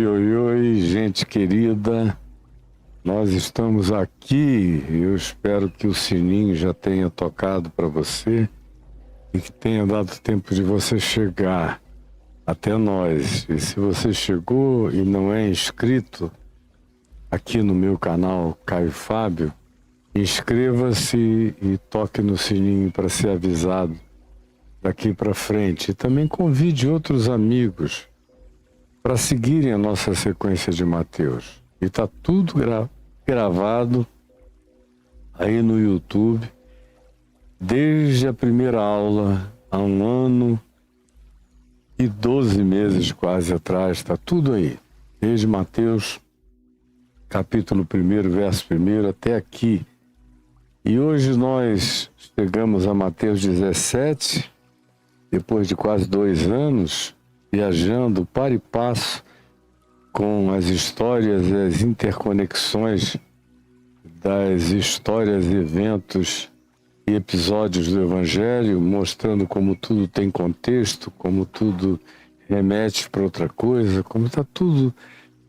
Oi, oi, oi, gente querida, nós estamos aqui. Eu espero que o sininho já tenha tocado para você e que tenha dado tempo de você chegar até nós. E se você chegou e não é inscrito aqui no meu canal Caio Fábio, inscreva-se e toque no sininho para ser avisado daqui para frente. E também convide outros amigos para seguirem a nossa sequência de Mateus. E está tudo gravado aí no YouTube, desde a primeira aula, há 1 ano e 12 meses quase atrás, está tudo aí. Desde Mateus, capítulo 1, verso 1, até aqui. E hoje nós chegamos a Mateus 17, depois de quase 2 anos, viajando par e passo com as histórias e as interconexões das histórias, eventos e episódios do Evangelho, mostrando como tudo tem contexto, como tudo remete para outra coisa, como está tudo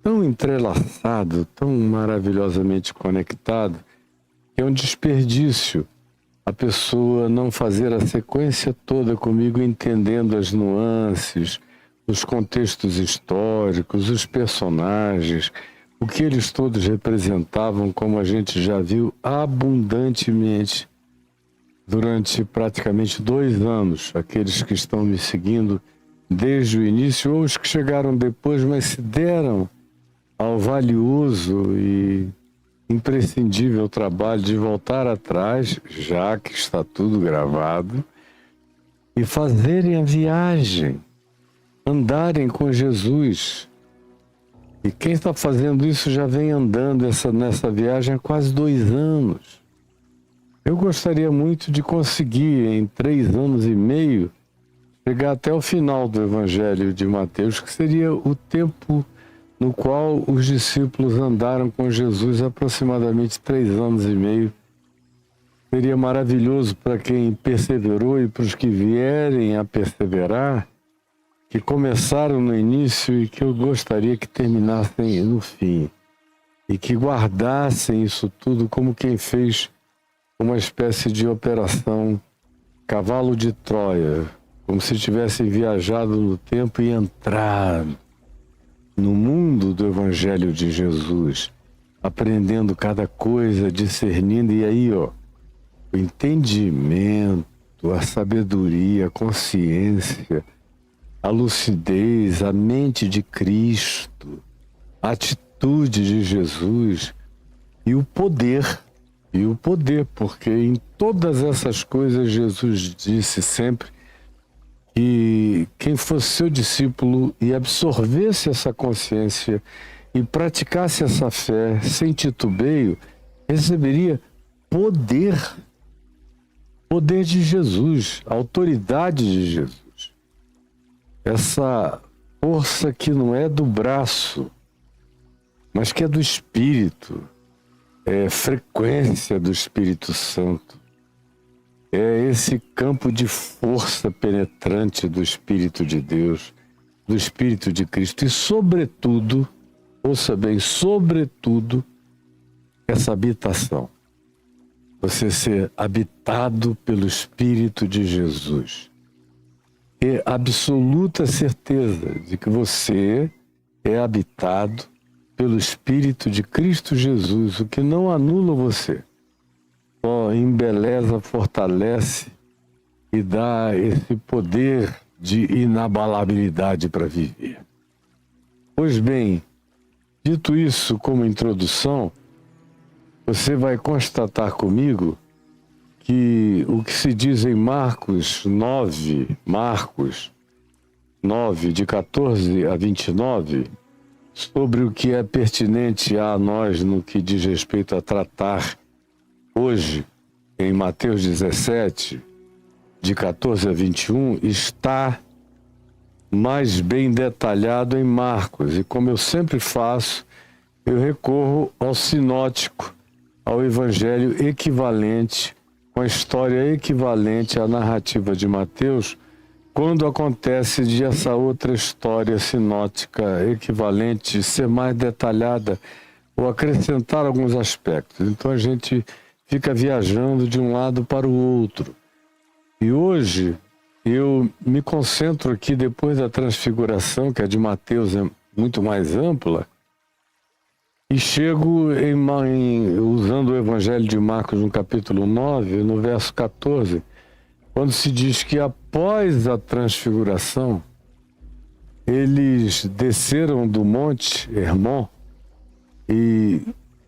tão entrelaçado, tão maravilhosamente conectado, que é um desperdício a pessoa não fazer a sequência toda comigo, entendendo as nuances, os contextos históricos, os personagens, o que eles todos representavam, como a gente já viu abundantemente durante praticamente 2 anos. Aqueles que estão me seguindo desde o início, ou os que chegaram depois, mas se deram ao valioso e imprescindível trabalho de voltar atrás, já que está tudo gravado, e fazerem a viagem, andarem com Jesus. E quem está fazendo isso já vem andando nessa viagem há quase 2 anos. Eu gostaria muito de conseguir, em 3 anos e meio, chegar até o final do Evangelho de Mateus, que seria o tempo no qual os discípulos andaram com Jesus, aproximadamente 3 anos e meio. Seria maravilhoso para quem perseverou e para os que vierem a perseverar, que começaram no início e que eu gostaria que terminassem no fim. E que guardassem isso tudo como quem fez uma espécie de operação cavalo de Troia, como se tivessem viajado no tempo e entrado no mundo do Evangelho de Jesus, aprendendo cada coisa, discernindo, e aí, ó, o entendimento, a sabedoria, a consciência, a lucidez, a mente de Cristo, a atitude de Jesus e o poder, porque em todas essas coisas Jesus disse sempre que quem fosse seu discípulo e absorvesse essa consciência e praticasse essa fé sem titubeio, receberia poder de Jesus, autoridade de Jesus. Essa força que não é do braço, mas que é do Espírito, é frequência do Espírito Santo. É esse campo de força penetrante do Espírito de Deus, do Espírito de Cristo. E sobretudo, ouça bem, sobretudo, essa habitação. Você ser habitado pelo Espírito de Jesus. Ter absoluta certeza de que você é habitado pelo Espírito de Cristo Jesus, o que não anula você. Só embeleza, fortalece e dá esse poder de inabalabilidade para viver. Pois bem, dito isso como introdução, você vai constatar comigo que o que se diz em Marcos 9, de 14 a 29, sobre o que é pertinente a nós no que diz respeito a tratar hoje, em Mateus 17, de 14 a 21, está mais bem detalhado em Marcos. E como eu sempre faço, eu recorro ao sinótico, ao evangelho equivalente, com a história equivalente à narrativa de Mateus, quando acontece de essa outra história sinótica equivalente ser mais detalhada ou acrescentar alguns aspectos. Então a gente fica viajando de um lado para o outro. E hoje eu me concentro aqui, depois da transfiguração, que a de Mateus é muito mais ampla, e chego usando o Evangelho de Marcos no capítulo 9, no verso 14, quando se diz que após a transfiguração, eles desceram do monte Hermon e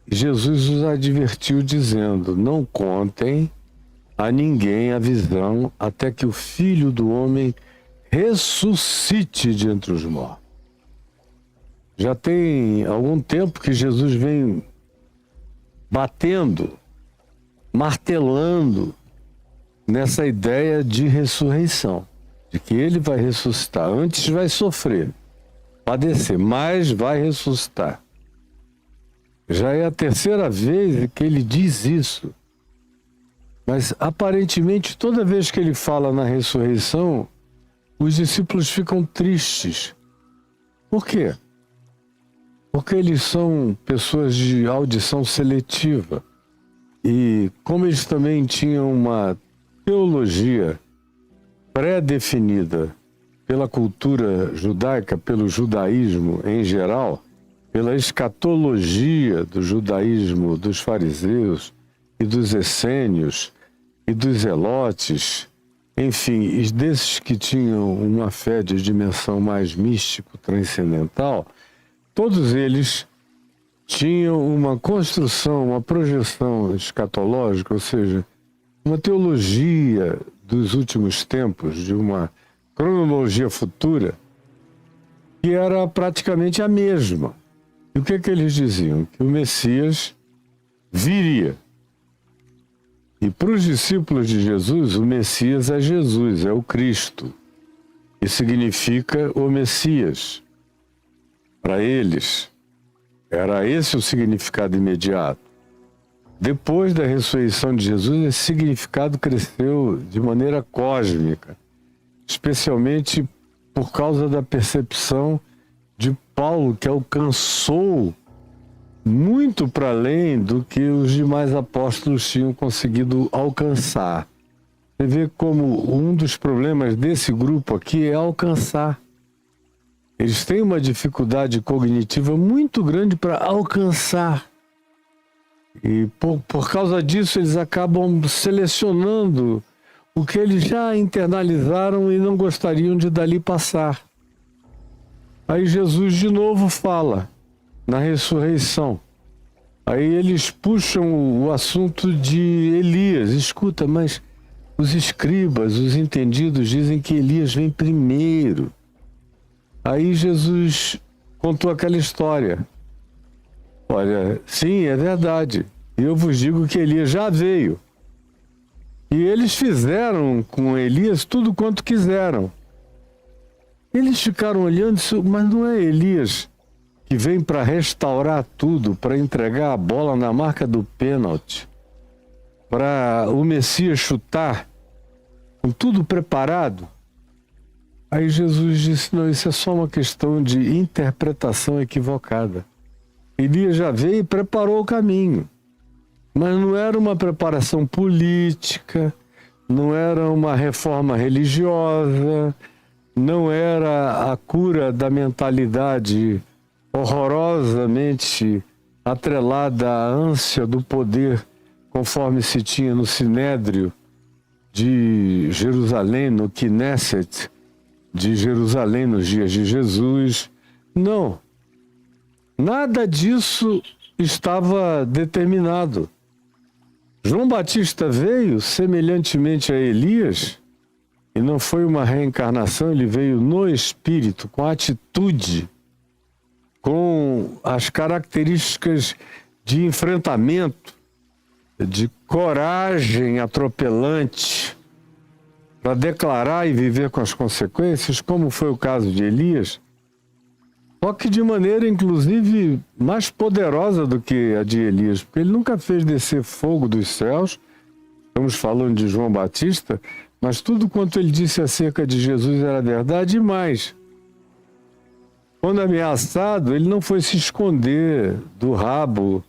Jesus os advertiu dizendo: não contem a ninguém a visão até que o Filho do Homem ressuscite de entre os mortos. Já tem algum tempo que Jesus vem batendo, martelando nessa ideia de ressurreição, de que ele vai ressuscitar. Antes vai sofrer, padecer, mas vai ressuscitar. Já é a terceira vez que ele diz isso. Mas aparentemente toda vez que ele fala na ressurreição, os discípulos ficam tristes. Por quê? Porque eles são pessoas de audição seletiva. E como eles também tinham uma teologia pré-definida pela cultura judaica, pelo judaísmo em geral, pela escatologia do judaísmo dos fariseus e dos essênios e dos zelotes, enfim, e desses que tinham uma fé de dimensão mais místico-transcendental, todos eles tinham uma construção, uma projeção escatológica, ou seja, uma teologia dos últimos tempos, de uma cronologia futura, que era praticamente a mesma. E o que é que eles diziam? Que o Messias viria. E para os discípulos de Jesus, o Messias é Jesus, é o Cristo. E significa o Messias. Para eles, era esse o significado imediato. Depois da ressurreição de Jesus, esse significado cresceu de maneira cósmica, especialmente por causa da percepção de Paulo, que alcançou muito para além do que os demais apóstolos tinham conseguido alcançar. Você vê como um dos problemas desse grupo aqui é alcançar. Eles têm uma dificuldade cognitiva muito grande para alcançar. E por causa disso eles acabam selecionando o que eles já internalizaram e não gostariam de dali passar. Aí Jesus de novo fala na ressurreição. Aí eles puxam o assunto de Elias. Escuta, mas os escribas, os entendidos dizem que Elias vem primeiro. Aí Jesus contou aquela história. Olha, sim, é verdade. Eu vos digo que Elias já veio. E eles fizeram com Elias tudo quanto quiseram. Eles ficaram olhando, mas não é Elias que vem para restaurar tudo, para entregar a bola na marca do pênalti, para o Messias chutar, com tudo preparado? Aí Jesus disse: não, isso é só uma questão de interpretação equivocada. Elias já veio e preparou o caminho. Mas não era uma preparação política, não era uma reforma religiosa, não era a cura da mentalidade horrorosamente atrelada à ânsia do poder, conforme se tinha no Sinédrio de Jerusalém, no Knesset de Jerusalém nos dias de Jesus. Não, nada disso estava determinado. João Batista veio semelhantemente a Elias, e não foi uma reencarnação, ele veio no espírito, com atitude, com as características de enfrentamento, de coragem atropelante, para declarar e viver com as consequências, como foi o caso de Elias, só que de maneira, inclusive, mais poderosa do que a de Elias, porque ele nunca fez descer fogo dos céus, estamos falando de João Batista, mas tudo quanto ele disse acerca de Jesus era verdade e mais. Quando ameaçado, ele não foi se esconder do rabo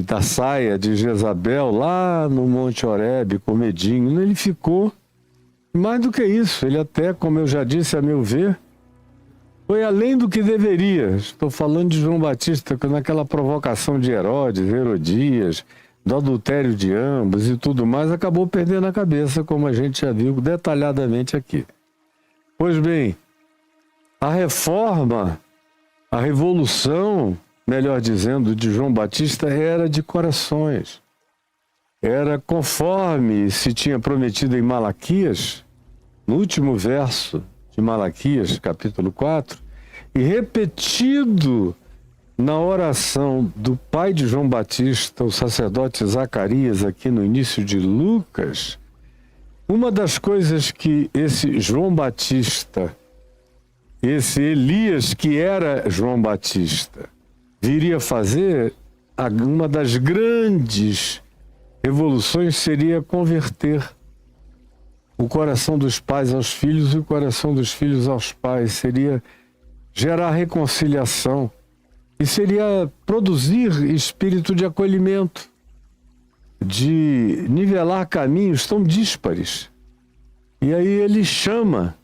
da saia de Jezabel lá no Monte Horebe com medinho. Ele ficou. Mais do que isso, ele até, como eu já disse, a meu ver, foi além do que deveria. Estou falando de João Batista, naquela provocação de Herodes, Herodias, do adultério de ambos e tudo mais, acabou perdendo a cabeça, como a gente já viu detalhadamente aqui. Pois bem, a reforma, a revolução, melhor dizendo, de João Batista era de corações. Era conforme se tinha prometido em Malaquias, no último verso de Malaquias, capítulo 4, e repetido na oração do pai de João Batista, o sacerdote Zacarias, aqui no início de Lucas. Uma das coisas que esse João Batista, esse Elias que era João Batista, viria fazer, uma das grandes revoluções seria converter o coração dos pais aos filhos e o coração dos filhos aos pais, seria gerar reconciliação e seria produzir espírito de acolhimento, de nivelar caminhos tão díspares. E aí ele chama,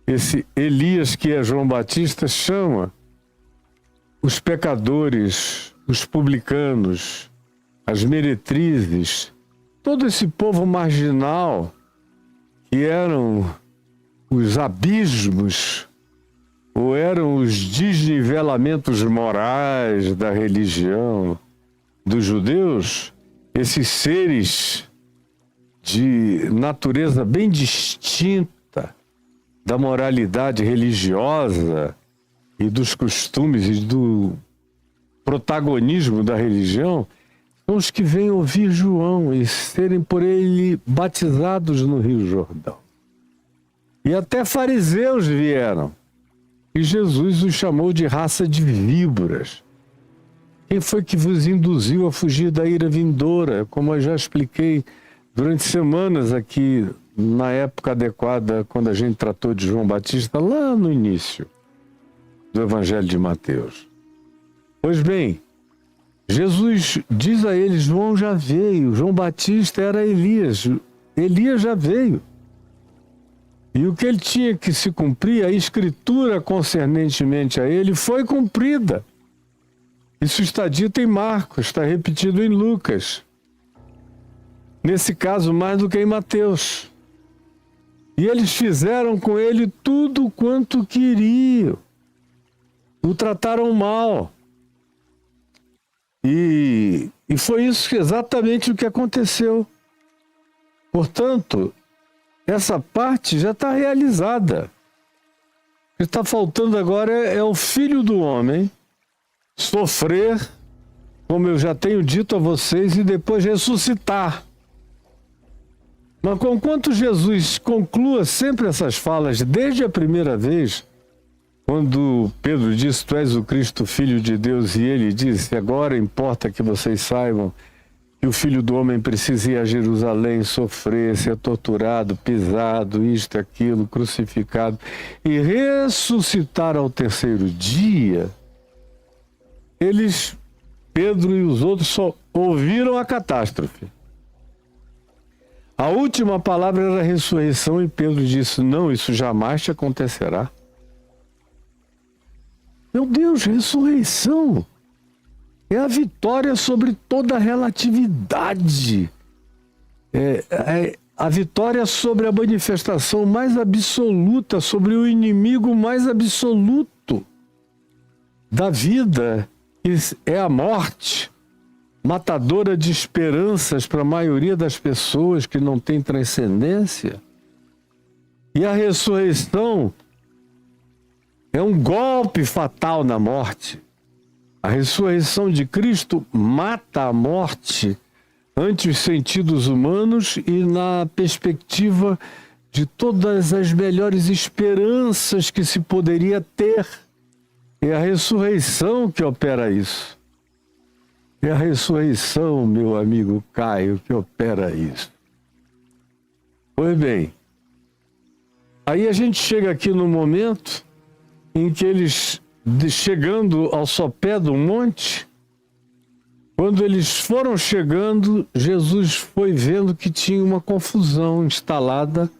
esse Elias que é João Batista, chama os pecadores, os publicanos, as meretrizes, todo esse povo marginal que eram os abismos ou eram os desnivelamentos morais da religião dos judeus, esses seres de natureza bem distinta da moralidade religiosa e dos costumes e do protagonismo da religião, são os que vêm ouvir João e serem por ele batizados no Rio Jordão. E até fariseus vieram. E Jesus os chamou de raça de víboras. Quem foi que vos induziu a fugir da ira vindoura? Como eu já expliquei durante semanas aqui, na época adequada, quando a gente tratou de João Batista, lá no início do Evangelho de Mateus. Pois bem, Jesus diz a eles, João já veio, João Batista era Elias, Elias já veio. E o que ele tinha que se cumprir, a escritura concernentemente a ele, foi cumprida. Isso está dito em Marcos, está repetido em Lucas. Nesse caso, mais do que em Mateus. E eles fizeram com ele tudo quanto queriam. O trataram mal. E foi isso exatamente o que aconteceu. Portanto, essa parte já está realizada. O que está faltando agora é o Filho do Homem sofrer, como eu já tenho dito a vocês, e depois ressuscitar. Mas conquanto Jesus conclua sempre essas falas, desde a primeira vez, quando Pedro disse, tu és o Cristo, Filho de Deus, e ele disse, agora importa que vocês saibam que o Filho do Homem precisa ir a Jerusalém, sofrer, ser torturado, pisado, isto, aquilo, crucificado, e ressuscitar ao terceiro dia. Eles, Pedro e os outros, só ouviram a catástrofe. A última palavra era a ressurreição, e Pedro disse, não, isso jamais te acontecerá. Meu Deus, ressurreição é a vitória sobre toda a relatividade. É a vitória sobre a manifestação mais absoluta, sobre o inimigo mais absoluto da vida, que é a morte, matadora de esperanças para a maioria das pessoas que não tem transcendência. E a ressurreição é um golpe fatal na morte. A ressurreição de Cristo mata a morte ante os sentidos humanos e na perspectiva de todas as melhores esperanças que se poderia ter. É a ressurreição que opera isso. É a ressurreição, meu amigo Caio, que opera isso. Pois bem, aí a gente chega aqui no momento em que eles, chegando ao sopé do monte, quando eles foram chegando, Jesus foi vendo que tinha uma confusão instalada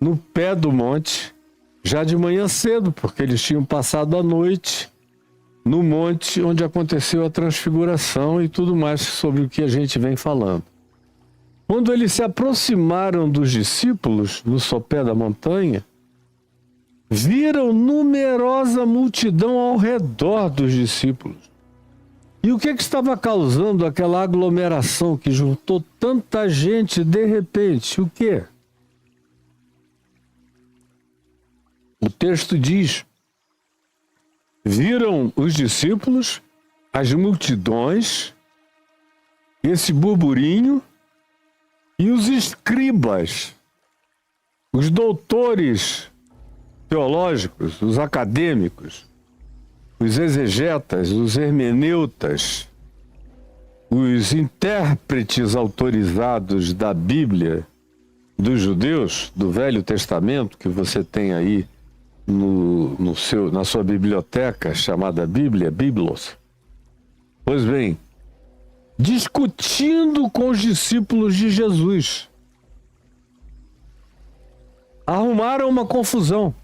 no pé do monte, já de manhã cedo, porque eles tinham passado a noite no monte onde aconteceu a transfiguração e tudo mais sobre o que a gente vem falando. Quando eles se aproximaram dos discípulos no sopé da montanha, viram numerosa multidão ao redor dos discípulos. E o que estava causando aquela aglomeração que juntou tanta gente de repente? O quê? O texto diz: viram os discípulos, as multidões, esse burburinho, e os escribas, os doutores teológicos, os acadêmicos, os exegetas, os hermeneutas, os intérpretes autorizados da Bíblia dos judeus, do Velho Testamento, que você tem aí na sua biblioteca chamada Bíblia, Biblos. Pois bem, discutindo com os discípulos de Jesus, arrumaram uma confusão.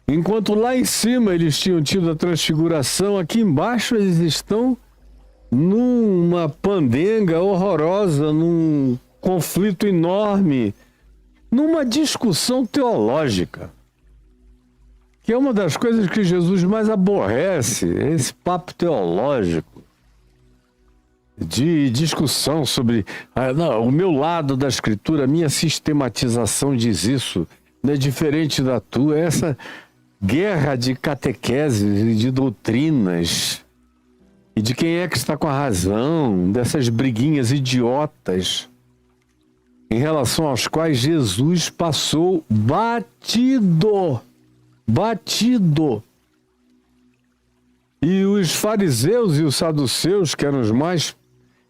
Enquanto lá em cima eles tinham tido a transfiguração, aqui embaixo eles estão numa pandenga horrorosa, num conflito enorme, numa discussão teológica, que é uma das coisas que Jesus mais aborrece, esse papo teológico, de discussão sobre o meu lado da escritura, a minha sistematização diz isso, não é diferente da tua, essa guerra de catequeses e de doutrinas, e de quem é que está com a razão, dessas briguinhas idiotas, em relação aos quais Jesus passou batido. E os fariseus e os saduceus, que eram os mais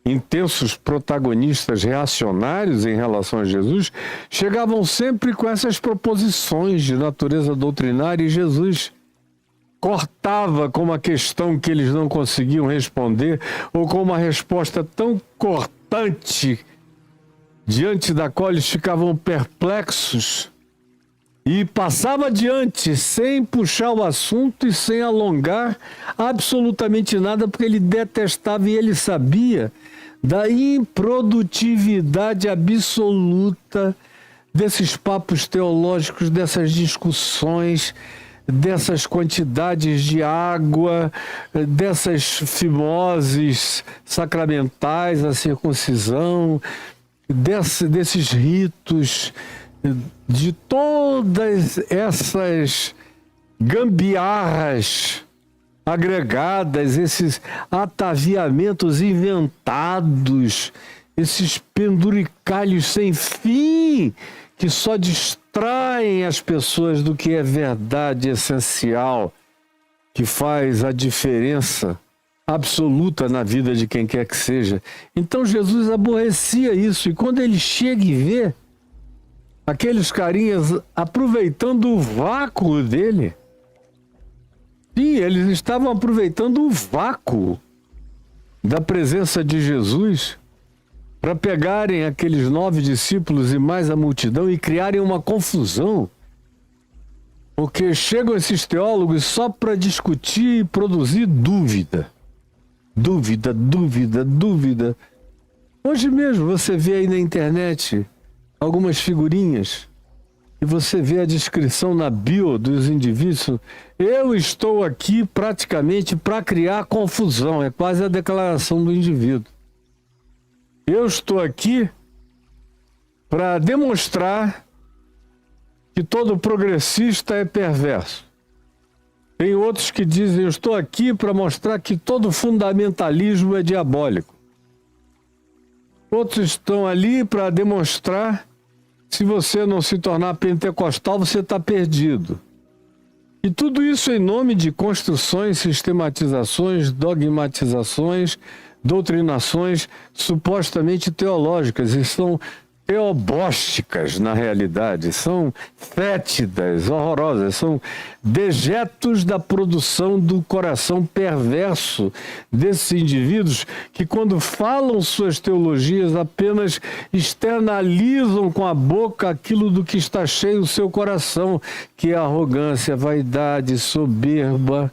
intensos protagonistas reacionários em relação a Jesus, chegavam sempre com essas proposições de natureza doutrinária, e Jesus cortava com uma questão que eles não conseguiam responder, ou com uma resposta tão cortante, diante da qual eles ficavam perplexos, e passava adiante sem puxar o assunto e sem alongar absolutamente nada, porque ele detestava e ele sabia da improdutividade absoluta desses papos teológicos, dessas discussões, dessas quantidades de água, dessas fimoses sacramentais, a circuncisão, desses ritos, de todas essas gambiarras agregadas, esses ataviamentos inventados, esses penduricalhos sem fim, que só distraem as pessoas do que é verdade essencial, que faz a diferença absoluta na vida de quem quer que seja. Então Jesus aborrecia isso, e quando ele chega e vê aqueles carinhas aproveitando o vácuo dele, sim, eles estavam aproveitando o vácuo da presença de Jesus para pegarem aqueles 9 discípulos e mais a multidão e criarem uma confusão. Porque chegam esses teólogos só para discutir e produzir dúvida. Dúvida. Hoje mesmo você vê aí na internet algumas figurinhas e você vê a descrição na bio dos indivíduos. Eu estou aqui praticamente para criar confusão. É quase a declaração do indivíduo. Eu estou aqui para demonstrar que todo progressista é perverso. Tem outros que dizem: eu estou aqui para mostrar que todo fundamentalismo é diabólico. Outros estão ali para demonstrar: se você não se tornar pentecostal, você está perdido. E tudo isso em nome de construções, sistematizações, dogmatizações, doutrinações supostamente teológicas. E são teobósticas, na realidade, são fétidas, horrorosas, são dejetos da produção do coração perverso desses indivíduos que, quando falam suas teologias, apenas externalizam com a boca aquilo do que está cheio o seu coração, que é arrogância, vaidade, soberba,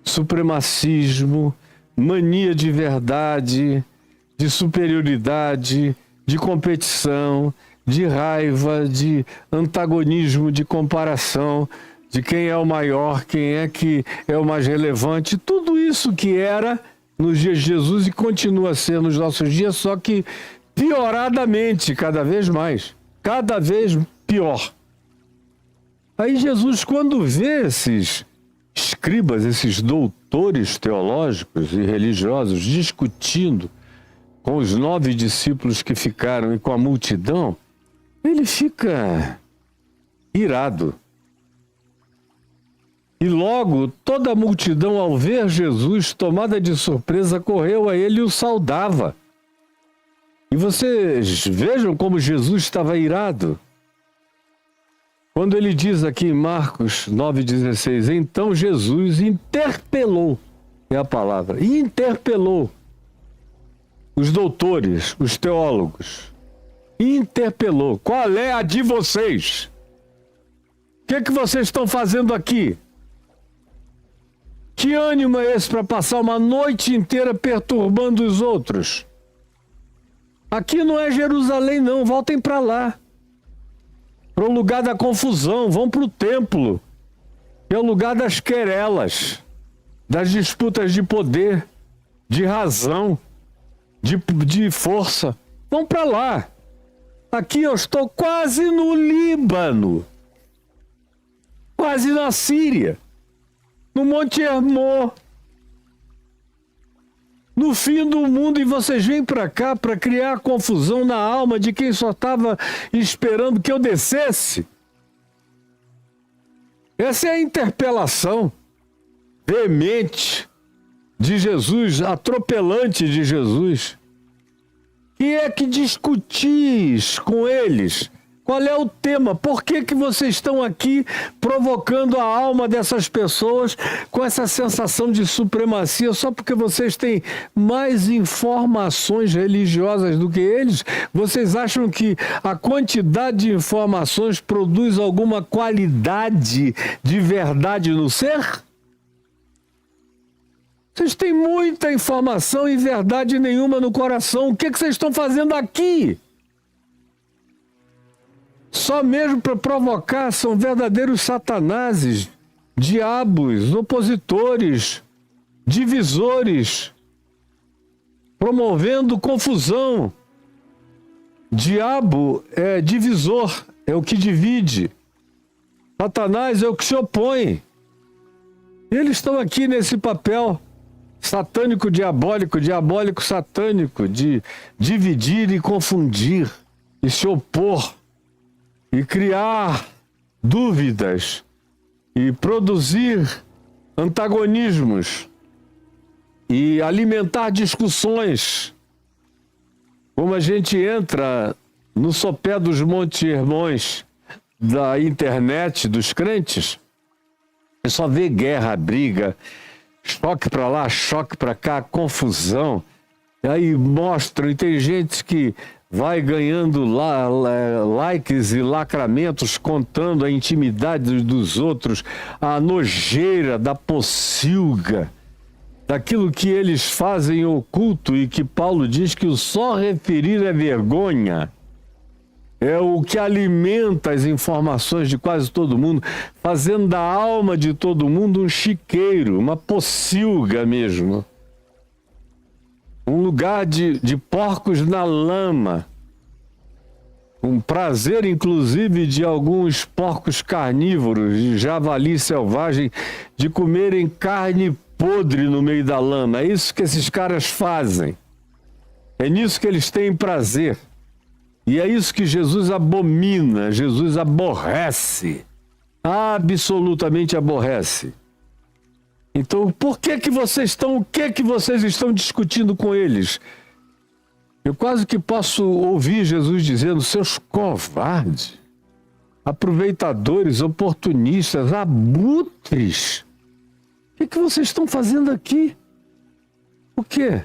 supremacismo, mania de verdade, de superioridade, de competição, de raiva, de antagonismo, de comparação, de quem é o maior, quem é que é o mais relevante. Tudo isso que era nos dias de Jesus e continua a ser nos nossos dias, só que pioradamente, cada vez mais, cada vez pior. Aí Jesus, quando vê esses escribas, esses doutores teológicos e religiosos discutindo com os 9 discípulos que ficaram e com a multidão, ele fica irado. E logo toda a multidão, ao ver Jesus, tomada de surpresa, correu a ele e o saudava. E vocês vejam como Jesus estava irado. Quando ele diz aqui em Marcos 9,16, então Jesus interpelou, é a palavra, interpelou os doutores, os teólogos, interpelou. Qual é a de vocês? O que é que vocês estão fazendo aqui? Que ânimo é esse para passar uma noite inteira perturbando os outros? Aqui não é Jerusalém não, voltem para lá. Para o lugar da confusão, vão para o templo, que é o lugar das querelas, das disputas de poder, de razão, de força. Vão para lá. Aqui eu estou quase no Líbano, quase na Síria, no Monte Hermon, no fim do mundo, e vocês vêm para cá para criar confusão na alma de quem só estava esperando que eu descesse. Essa é a interpelação veemente de Jesus, atropelante de Jesus. E é que discutis com eles. Qual é o tema? Por que vocês estão aqui provocando a alma dessas pessoas com essa sensação de supremacia só porque vocês têm mais informações religiosas do que eles? Vocês acham que a quantidade de informações produz alguma qualidade de verdade no ser? Vocês têm muita informação e verdade nenhuma no coração. O que vocês estão fazendo aqui? Só mesmo para provocar, são verdadeiros satanases, diabos, opositores, divisores, promovendo confusão. Diabo é divisor, é o que divide. Satanás é o que se opõe. Eles estão aqui nesse papel satânico, diabólico, diabólico, satânico, de dividir e confundir, e se opor, e criar dúvidas, e produzir antagonismos, e alimentar discussões. Como a gente entra no sopé dos Monte Hermons da internet, dos crentes, e só vê guerra, briga, choque para lá, choque para cá, confusão. E aí mostram, e tem gente que vai ganhando likes e lacramentos contando a intimidade dos outros, a nojeira da pocilga, daquilo que eles fazem oculto e que Paulo diz que o só referir é vergonha. É o que alimenta as informações de quase todo mundo, fazendo da alma de todo mundo um chiqueiro, uma pocilga mesmo. Um lugar de porcos na lama. Um prazer, inclusive, de alguns porcos carnívoros, de javali selvagem, de comerem carne podre no meio da lama. É isso que esses caras fazem. É nisso que eles têm prazer. E é isso que Jesus abomina, Jesus aborrece, absolutamente aborrece. Então, por que vocês estão, o que vocês estão discutindo com eles? Eu quase que posso ouvir Jesus dizendo: seus covardes, aproveitadores, oportunistas, abutres, o que vocês estão fazendo aqui? O quê?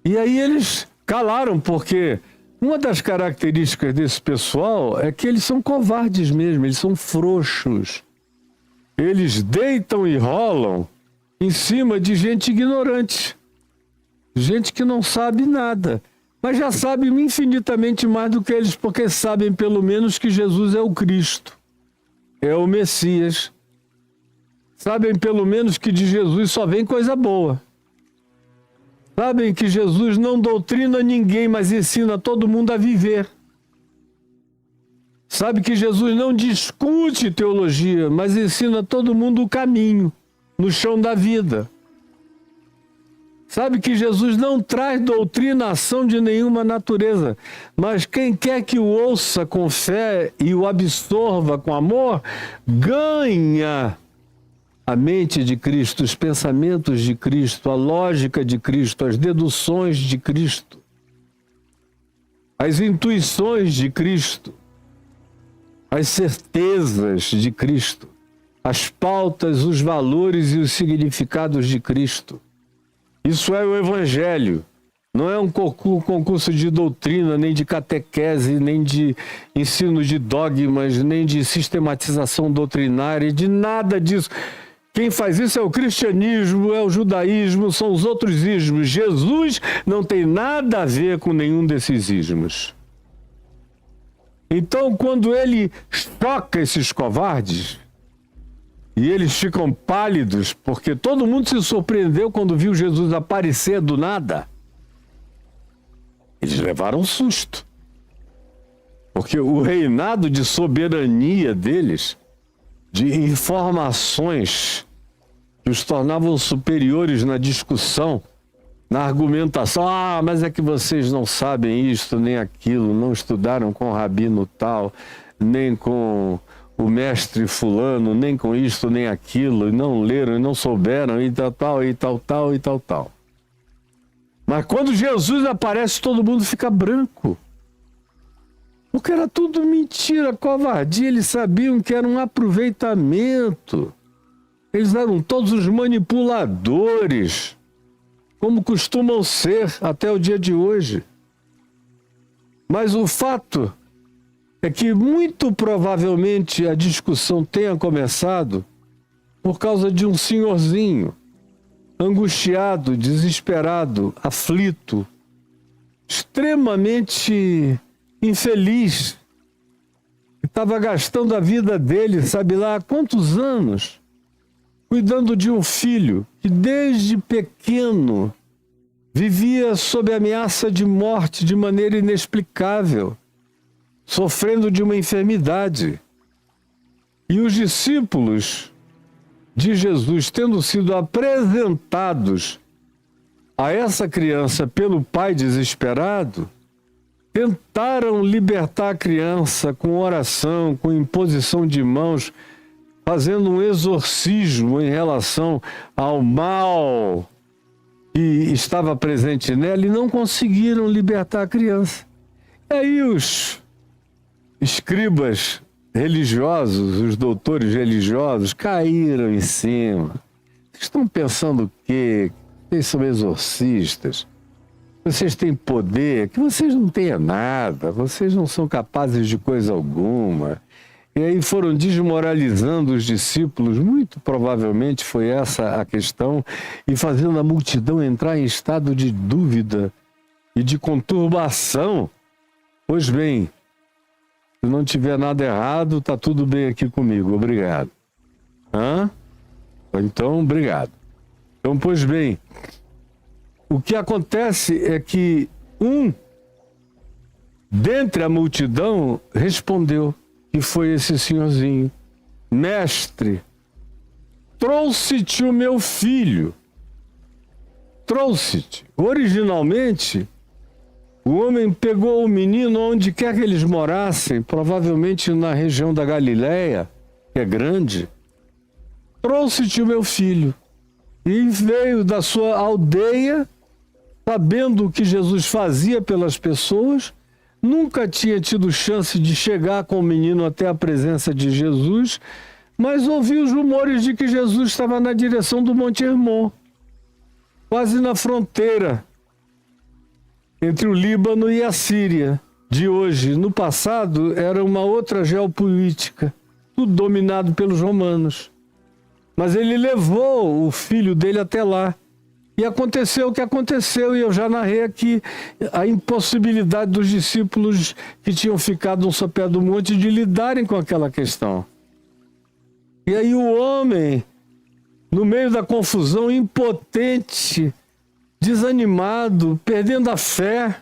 E aí eles calaram, porque uma das características desse pessoal é que eles são covardes mesmo, eles são frouxos. Eles deitam e rolam em cima de gente ignorante, gente que não sabe nada, mas já sabe infinitamente mais do que eles, porque sabem pelo menos que Jesus é o Cristo, é o Messias. Sabem pelo menos que de Jesus só vem coisa boa. Sabem que Jesus não doutrina ninguém, mas ensina todo mundo a viver. Sabe que Jesus não discute teologia, mas ensina todo mundo o caminho, no chão da vida. Sabe que Jesus não traz doutrinação de nenhuma natureza, mas quem quer que o ouça com fé e o absorva com amor, ganha a mente de Cristo, os pensamentos de Cristo, a lógica de Cristo, as deduções de Cristo, as intuições de Cristo, as certezas de Cristo, as pautas, os valores e os significados de Cristo. Isso é o Evangelho. Não é um concurso de doutrina, nem de catequese, nem de ensino de dogmas, nem de sistematização doutrinária, de nada disso. Quem faz isso é o cristianismo, é o judaísmo, são os outros ismos. Jesus não tem nada a ver com nenhum desses ismos. Então, quando ele choca esses covardes, e eles ficam pálidos, porque todo mundo se surpreendeu quando viu Jesus aparecer do nada, eles levaram um susto. Porque o reinado de soberania deles, de informações que os tornavam superiores na discussão, na argumentação. Mas é que vocês não sabem isto nem aquilo, não estudaram com o rabino tal, nem com o mestre fulano, nem com isto nem aquilo, e não leram, e não souberam, e tal, e tal, e tal. Mas quando Jesus aparece, todo mundo fica branco. Porque era tudo mentira, covardia, eles sabiam que era um aproveitamento. Eles eram todos os manipuladores, como costumam ser até o dia de hoje. Mas o fato é que muito provavelmente a discussão tenha começado por causa de um senhorzinho, angustiado, desesperado, aflito, extremamente infeliz, que estava gastando a vida dele, sabe lá há quantos anos, cuidando de um filho que desde pequeno vivia sob ameaça de morte de maneira inexplicável, sofrendo de uma enfermidade. E os discípulos de Jesus, tendo sido apresentados a essa criança pelo pai desesperado, tentaram libertar a criança com oração, com imposição de mãos, fazendo um exorcismo em relação ao mal que estava presente nela, e não conseguiram libertar a criança. E aí os escribas religiosos, os doutores religiosos, caíram em cima. Vocês estão pensando o quê? Vocês são exorcistas. Vocês têm poder, que vocês não têm nada, vocês não são capazes de coisa alguma. E aí foram desmoralizando os discípulos, muito provavelmente foi essa a questão, e fazendo a multidão entrar em estado de dúvida e de conturbação. Pois bem, se não tiver nada errado, está tudo bem aqui comigo, obrigado. Então, obrigado. Então, pois bem, o que acontece é que dentre a multidão, respondeu, e foi esse senhorzinho: mestre, trouxe-te o meu filho. Trouxe-te. Originalmente, o homem pegou o menino onde quer que eles morassem, provavelmente na região da Galileia, que é grande. Trouxe-te o meu filho. E veio da sua aldeia sabendo o que Jesus fazia pelas pessoas, nunca tinha tido chance de chegar com o menino até a presença de Jesus, mas ouviu os rumores de que Jesus estava na direção do Monte Hermon, quase na fronteira entre o Líbano e a Síria de hoje. No passado, era uma outra geopolítica, tudo dominado pelos romanos. Mas ele levou o filho dele até lá. E aconteceu o que aconteceu, e eu já narrei aqui a impossibilidade dos discípulos que tinham ficado no sopé do monte de lidarem com aquela questão. E aí o homem, no meio da confusão, impotente, desanimado, perdendo a fé,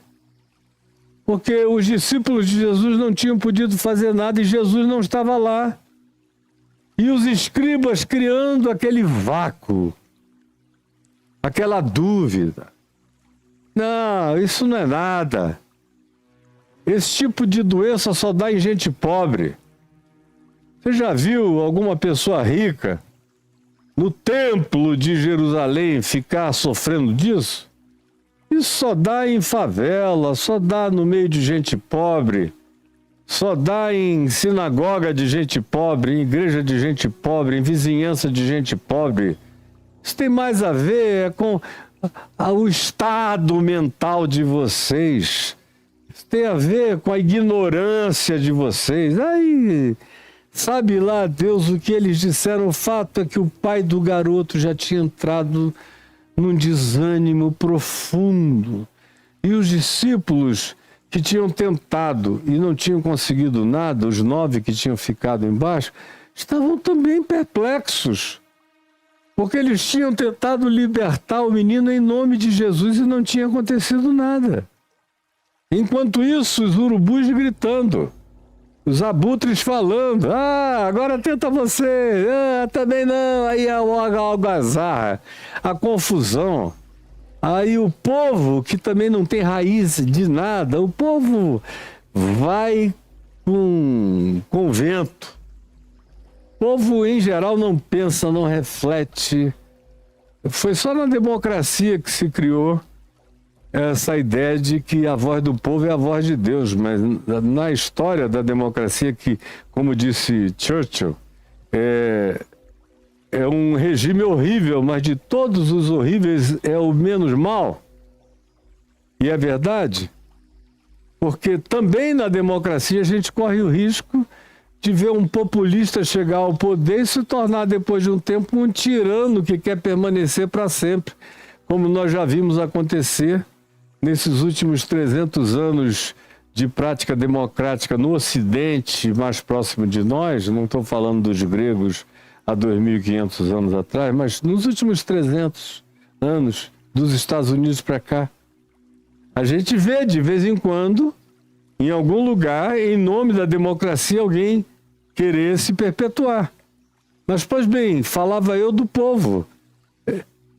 porque os discípulos de Jesus não tinham podido fazer nada e Jesus não estava lá. E os escribas criando aquele vácuo, aquela dúvida. Não, isso não é nada. Esse tipo de doença só dá em gente pobre. Você já viu alguma pessoa rica no templo de Jerusalém ficar sofrendo disso? Isso só dá em favela, só dá no meio de gente pobre, só dá em sinagoga de gente pobre, em igreja de gente pobre, em vizinhança de gente pobre. Isso tem mais a ver com o estado mental de vocês. Isso tem a ver com a ignorância de vocês. Aí, sabe lá Deus o que eles disseram? O fato é que o pai do garoto já tinha entrado num desânimo profundo. E os discípulos que tinham tentado e não tinham conseguido nada, os 9 que tinham ficado embaixo, estavam também perplexos. Porque eles tinham tentado libertar o menino em nome de Jesus e não tinha acontecido nada. Enquanto isso, os urubus gritando, os abutres falando, agora tenta você, também não, aí a algazarra, a confusão. Aí o povo, que também não tem raiz de nada, o povo vai com o vento. O povo, em geral, não pensa, não reflete. Foi só na democracia que se criou essa ideia de que a voz do povo é a voz de Deus. Mas na história da democracia, que, como disse Churchill, é um regime horrível, mas de todos os horríveis é o menos mal. E é verdade, porque também na democracia a gente corre o risco de ver um populista chegar ao poder e se tornar, depois de um tempo, um tirano que quer permanecer para sempre, como nós já vimos acontecer nesses últimos 300 anos de prática democrática no Ocidente, mais próximo de nós. Não estou falando dos gregos há 2.500 anos atrás, mas nos últimos 300 anos, dos Estados Unidos para cá, a gente vê de vez em quando, em algum lugar, em nome da democracia, alguém querer se perpetuar. Mas, pois bem, falava eu do povo.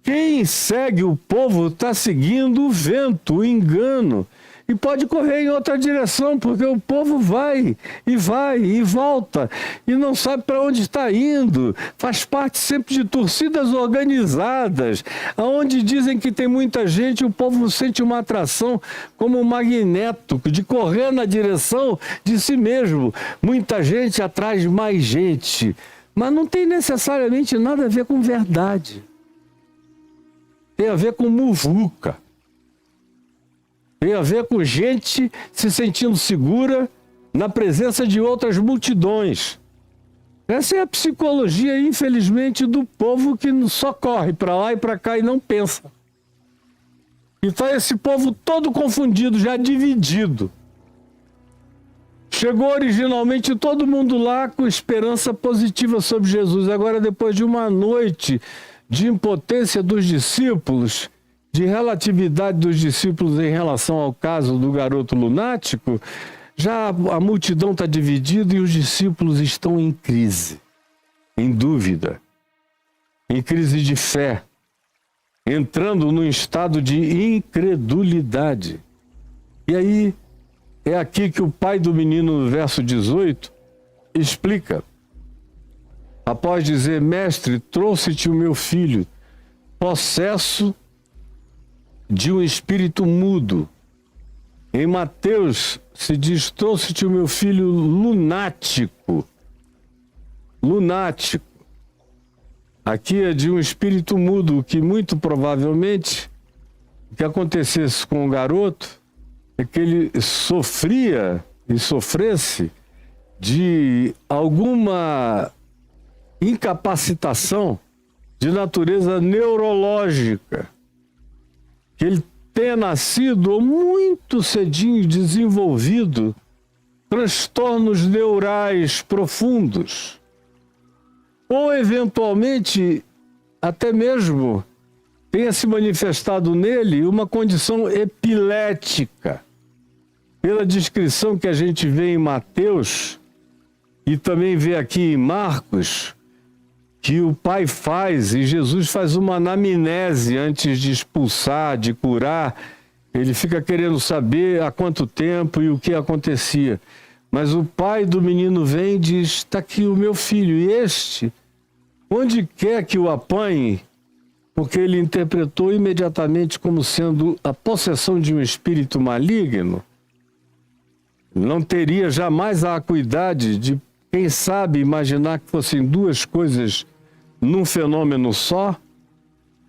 Quem segue o povo está seguindo o vento, o engano, e pode correr em outra direção, porque o povo vai e volta, e não sabe para onde está indo. Faz parte sempre de torcidas organizadas, onde dizem que tem muita gente, o povo sente uma atração como um magneto, de correr na direção de si mesmo. Muita gente atrás de mais gente, mas não tem necessariamente nada a ver com verdade. Tem a ver com muvuca. Tem a ver com gente se sentindo segura na presença de outras multidões. Essa é a psicologia, infelizmente, do povo que só corre para lá e para cá e não pensa. Então esse povo todo confundido, já dividido. Chegou originalmente todo mundo lá com esperança positiva sobre Jesus. Agora, depois de uma noite de impotência dos discípulos, de relatividade dos discípulos em relação ao caso do garoto lunático, já a multidão está dividida e os discípulos estão em crise, em dúvida, em crise de fé, entrando num estado de incredulidade. E aí, é aqui que o pai do menino, no verso 18, explica. Após dizer, mestre, trouxe-te o meu filho, possesso de um espírito mudo. Em Mateus se diz: trouxe-te o meu filho lunático. Lunático. Aqui é de um espírito mudo, que muito provavelmente o que acontecesse com o garoto é que ele sofria e sofresse de alguma incapacitação de natureza neurológica, que ele tenha nascido muito cedinho desenvolvido transtornos neurais profundos, ou eventualmente até mesmo tenha se manifestado nele uma condição epilética. Pela descrição que a gente vê em Mateus e também vê aqui em Marcos, que o pai faz, e Jesus faz uma anamnese antes de expulsar, de curar. Ele fica querendo saber há quanto tempo e o que acontecia. Mas o pai do menino vem e diz: está aqui o meu filho, e este, onde quer que o apanhe, porque ele interpretou imediatamente como sendo a possessão de um espírito maligno, não teria jamais a acuidade de, quem sabe, imaginar que fossem duas coisas num fenômeno só,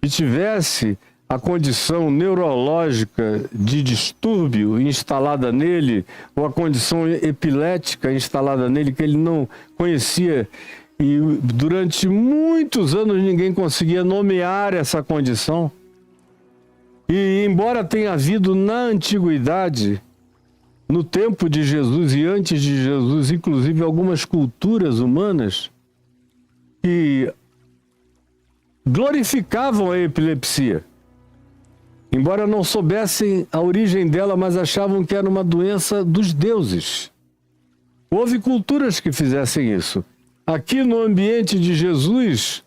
que tivesse a condição neurológica de distúrbio instalada nele, ou a condição epilética instalada nele, que ele não conhecia, e durante muitos anos ninguém conseguia nomear essa condição. E embora tenha havido na antiguidade, no tempo de Jesus e antes de Jesus, inclusive algumas culturas humanas que glorificavam a epilepsia, embora não soubessem a origem dela, mas achavam que era uma doença dos deuses. Houve culturas que fizessem isso. Aqui no ambiente de Jesus,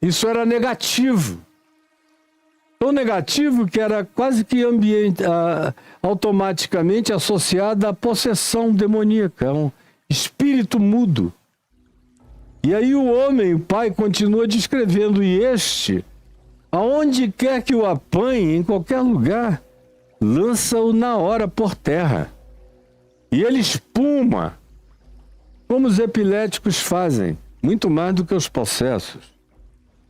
isso era negativo. Tão negativo que era quase que automaticamente associada à possessão demoníaca, um espírito mudo. E aí o homem, o pai, continua descrevendo: e este, aonde quer que o apanhe, em qualquer lugar, lança-o na hora por terra. E ele espuma, como os epiléticos fazem, muito mais do que os possessos.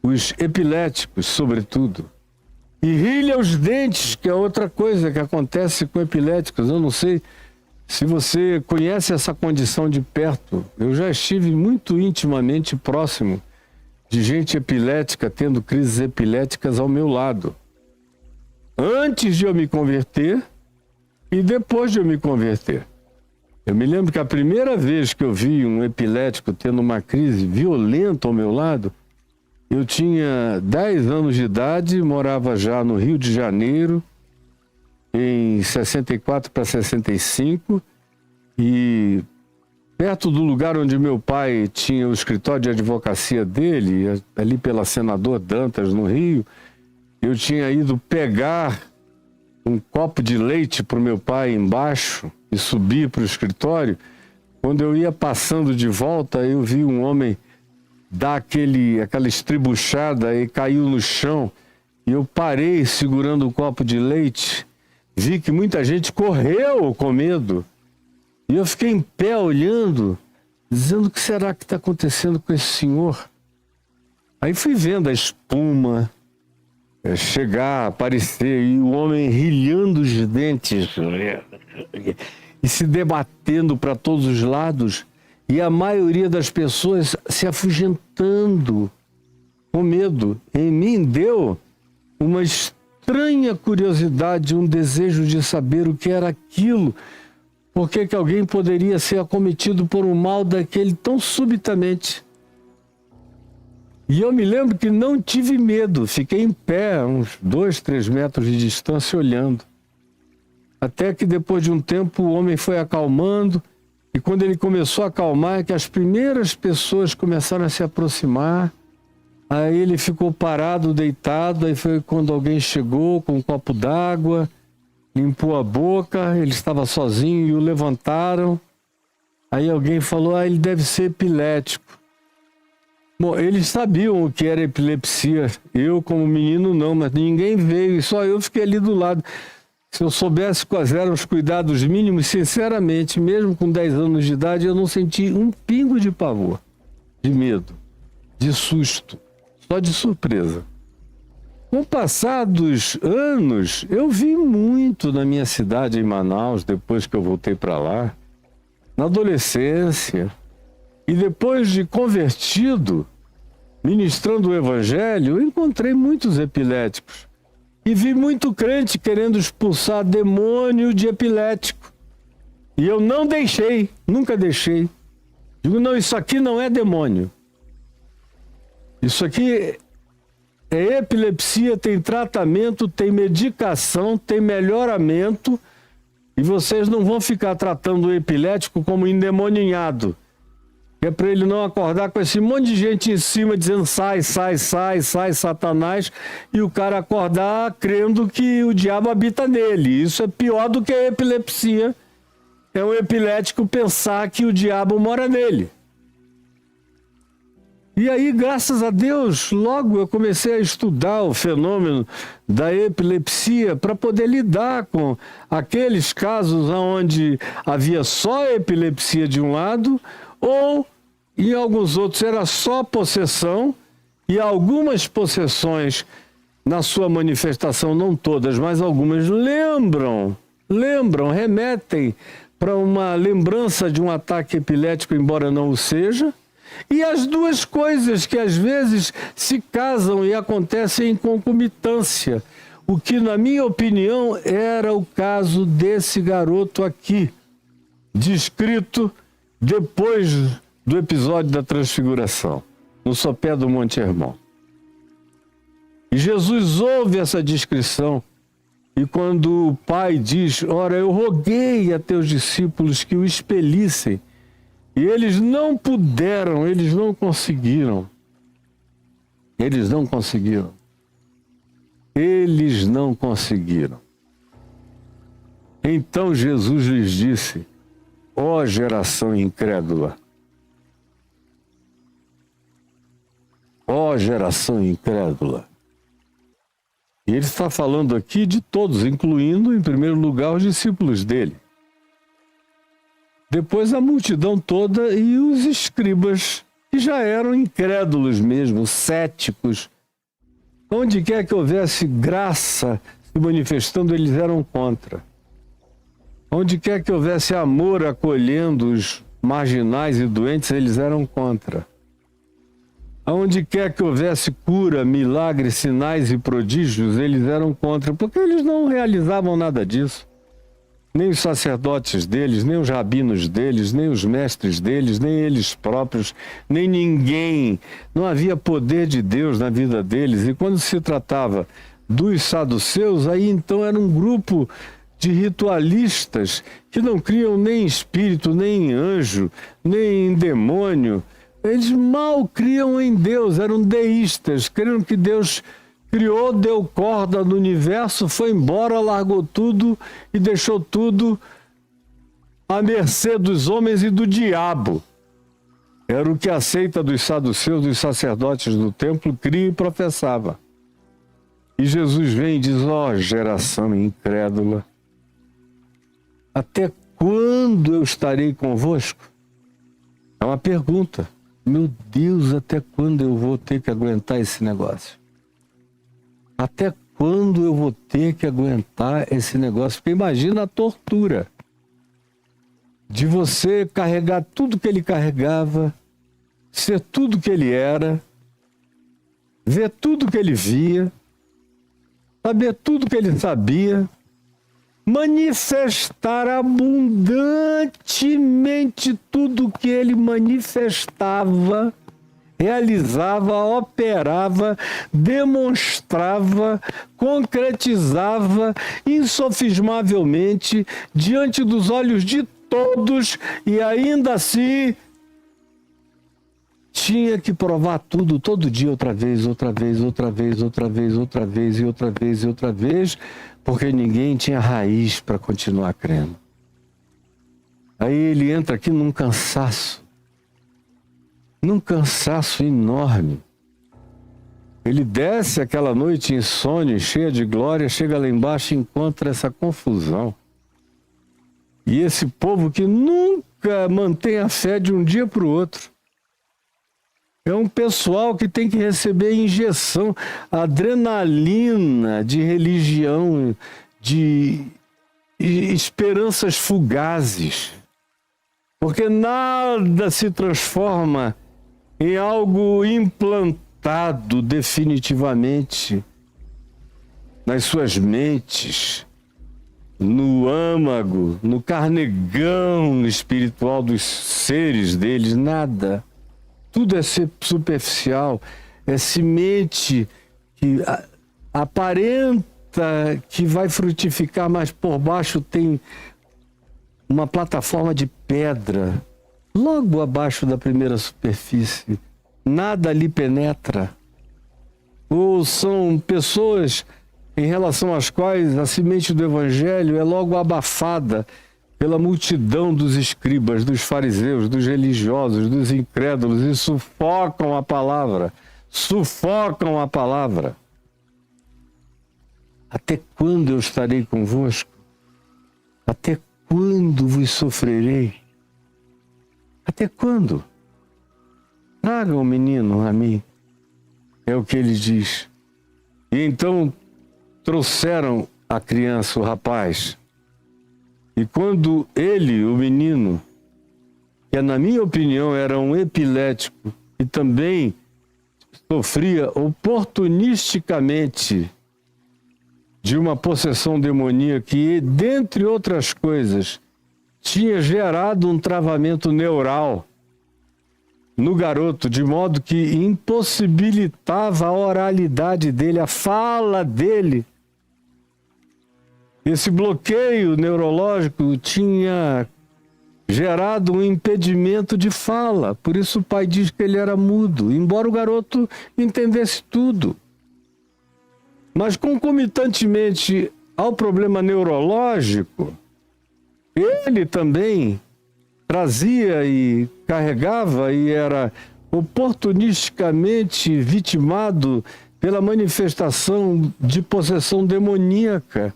Os epiléticos, sobretudo. E rilha os dentes, que é outra coisa que acontece com epiléticos. Eu não sei se você conhece essa condição de perto. Eu já estive muito intimamente próximo de gente epilética, tendo crises epiléticas ao meu lado. Antes de eu me converter e depois de eu me converter. Eu me lembro que a primeira vez que eu vi um epilético tendo uma crise violenta ao meu lado, eu tinha 10 anos de idade, morava já no Rio de Janeiro, em 64 para 65, e perto do lugar onde meu pai tinha o escritório de advocacia dele, ali pela Senador Dantas, no Rio, eu tinha ido pegar um copo de leite para o meu pai embaixo e subir para o escritório. Quando eu ia passando de volta, eu vi um homem dar aquela estribuchada e caiu no chão. E eu parei segurando o copo de leite. Vi que muita gente correu com medo. E eu fiquei em pé olhando, dizendo: o que será que está acontecendo com esse senhor? Aí fui vendo a espuma chegar, aparecer, e o homem rilhando os dentes e se debatendo para todos os lados. E a maioria das pessoas se afugentando com medo. Em mim deu uma estranha curiosidade, um desejo de saber o que era aquilo. Por que alguém poderia ser acometido por um mal daquele tão subitamente? E eu me lembro que não tive medo. Fiquei em pé, uns 2, 3 metros de distância, olhando. Até que depois de um tempo o homem foi acalmando. E quando ele começou a acalmar, é que as primeiras pessoas começaram a se aproximar. Aí ele ficou parado, deitado. Aí foi quando alguém chegou com um copo d'água, limpou a boca. Ele estava sozinho e o levantaram. Aí alguém falou: ele deve ser epilético. Bom, eles sabiam o que era epilepsia. Eu, como menino, não, mas ninguém veio e só eu fiquei ali do lado. Se eu soubesse quais eram os cuidados mínimos, sinceramente, mesmo com 10 anos de idade, eu não senti um pingo de pavor, de medo, de susto, só de surpresa. Com o passar dos anos, eu vi muito na minha cidade, em Manaus, depois que eu voltei para lá, na adolescência, e depois de convertido, ministrando o evangelho, eu encontrei muitos epiléticos. E vi muito crente querendo expulsar demônio de epilético. E eu não deixei, nunca deixei. Digo, não, isso aqui não é demônio. Isso aqui é epilepsia, tem tratamento, tem medicação, tem melhoramento. E vocês não vão ficar tratando o epilético como endemoninhado. É para ele não acordar com esse monte de gente em cima dizendo sai, sai, sai, sai, Satanás, e o cara acordar crendo que o diabo habita nele. Isso é pior do que a epilepsia. É um epilético pensar que o diabo mora nele. E aí, graças a Deus, logo eu comecei a estudar o fenômeno da epilepsia para poder lidar com aqueles casos onde havia só epilepsia de um lado, ou em alguns outros era só possessão, e algumas possessões, na sua manifestação, não todas, mas algumas lembram, remetem para uma lembrança de um ataque epilético, embora não o seja, e as duas coisas que às vezes se casam e acontecem em concomitância, o que, na minha opinião, era o caso desse garoto aqui, descrito depois do episódio da transfiguração, no sopé do Monte Hermon. E Jesus ouve essa descrição, e quando o Pai diz, ora, eu roguei a teus discípulos que o expelissem, e eles não puderam, eles não conseguiram. Então Jesus lhes disse, ó geração incrédula, E ele está falando aqui de todos, incluindo, em primeiro lugar, os discípulos dele. Depois a multidão toda e os escribas, que já eram incrédulos mesmo, céticos. Onde quer que houvesse graça se manifestando, eles eram contra. Onde quer que houvesse amor acolhendo os marginais e doentes, eles eram contra. Aonde quer que houvesse cura, milagres, sinais e prodígios, eles eram contra, porque eles não realizavam nada disso. Nem os sacerdotes deles, nem os rabinos deles, nem os mestres deles, nem eles próprios, nem ninguém. Não havia poder de Deus na vida deles. E quando se tratava dos saduceus, aí então era um grupo de ritualistas que não criam nem em espírito, nem em anjo, nem em demônio. Eles mal criam em Deus, eram deístas, crendo que Deus criou, deu corda no universo, foi embora, largou tudo e deixou tudo à mercê dos homens e do diabo. Era o que a seita dos saduceus, dos sacerdotes do templo, cria e professava. E Jesus vem e diz, ó geração incrédula, até quando eu estarei convosco? É uma pergunta. Meu Deus, até quando eu vou ter que aguentar esse negócio? Até quando eu vou ter que aguentar esse negócio? Porque imagina a tortura de você carregar tudo que ele carregava, ser tudo que ele era, ver tudo que ele via, saber tudo que ele sabia, manifestar abundantemente tudo que ele manifestava, realizava, operava, demonstrava, concretizava insofismavelmente diante dos olhos de todos, e ainda assim tinha que provar tudo todo dia, outra vez, porque ninguém tinha raiz para continuar crendo. Aí ele entra aqui num cansaço. num cansaço enorme. Ele desce aquela noite insone, cheia de glória, chega lá embaixo e encontra essa confusão. E esse povo que nunca mantém a fé de um dia para o outro. É um pessoal que tem que receber injeção, adrenalina de religião, de esperanças fugazes. Porque nada se transforma em algo implantado definitivamente nas suas mentes, no âmago, no carnegão espiritual dos seres deles, nada. Tudo é superficial, é semente que aparenta que vai frutificar, mas por baixo tem uma plataforma de pedra, logo abaixo da primeira superfície. Nada ali penetra. Ou são pessoas em relação às quais a semente do evangelho é logo abafada pela multidão dos escribas, dos fariseus, dos religiosos, dos incrédulos, e sufocam a palavra. Sufocam a palavra. Até quando eu estarei convosco? Até quando vos sofrerei? Até quando? Tragam o menino a mim. É o que ele diz. E então trouxeram a criança, o rapaz. E quando ele, o menino, que na minha opinião era um epilético e também sofria oportunisticamente de uma possessão demoníaca que, dentre outras coisas, tinha gerado um travamento neural no garoto, de modo que impossibilitava a oralidade dele, a fala dele. Esse bloqueio neurológico tinha gerado um impedimento de fala. Por isso o pai diz que ele era mudo, embora o garoto entendesse tudo. Mas concomitantemente ao problema neurológico, ele também trazia e carregava e era oportunisticamente vitimado pela manifestação de possessão demoníaca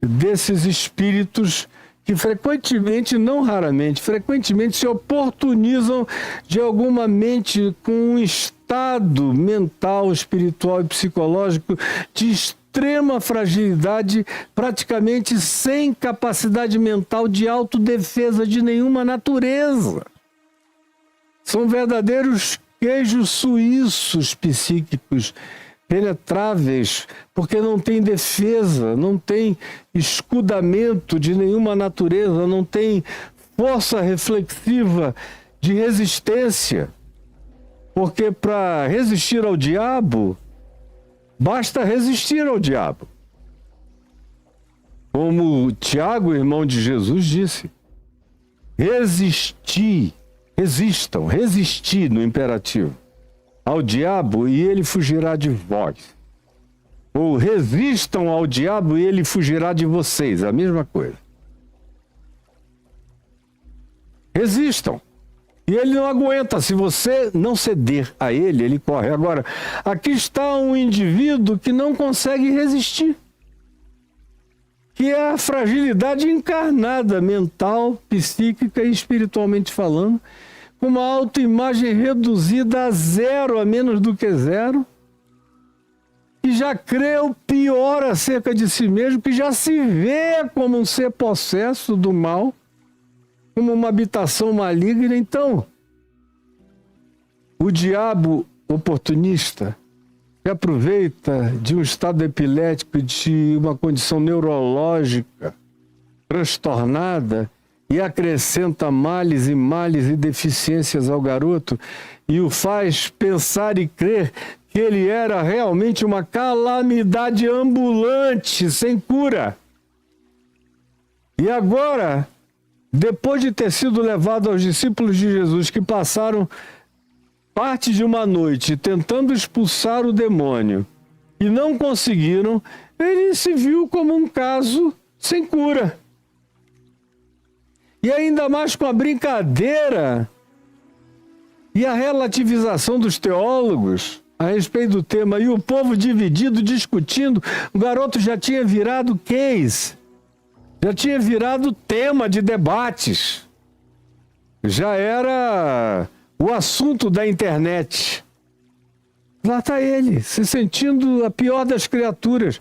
desses espíritos que frequentemente, não raramente, frequentemente se oportunizam de alguma mente com um estado mental, espiritual e psicológico de extrema fragilidade, praticamente sem capacidade mental de autodefesa de nenhuma natureza. São verdadeiros queijos suíços psíquicos, penetráveis, porque não tem defesa, não tem escudamento de nenhuma natureza, não tem força reflexiva de resistência. Porque para resistir ao diabo, basta resistir ao diabo. Como Tiago, irmão de Jesus, disse, resisti no imperativo ao diabo e ele fugirá de vós. Ou resistam ao diabo e ele fugirá de vocês, a mesma coisa. Resistam. E ele não aguenta, se você não ceder a ele, ele corre. Agora, aqui está um indivíduo que não consegue resistir, que é a fragilidade encarnada, mental, psíquica e espiritualmente falando, com uma autoimagem reduzida a zero, a menos do que zero, que já crê o pior acerca de si mesmo, que já se vê como um ser possesso do mal, como uma habitação maligna. Então, o diabo oportunista se aproveita de um estado epilético, de uma condição neurológica transtornada e acrescenta males e deficiências ao garoto e o faz pensar e crer que ele era realmente uma calamidade ambulante, sem cura. E agora, depois de ter sido levado aos discípulos de Jesus, que passaram parte de uma noite tentando expulsar o demônio e não conseguiram, ele se viu como um caso sem cura. E ainda mais com a brincadeira E a relativização dos teólogos a respeito do tema, e o povo dividido, discutindo, o garoto já tinha virado case, já tinha virado tema de debates, já era o assunto da internet. Lá está ele, se sentindo a pior das criaturas.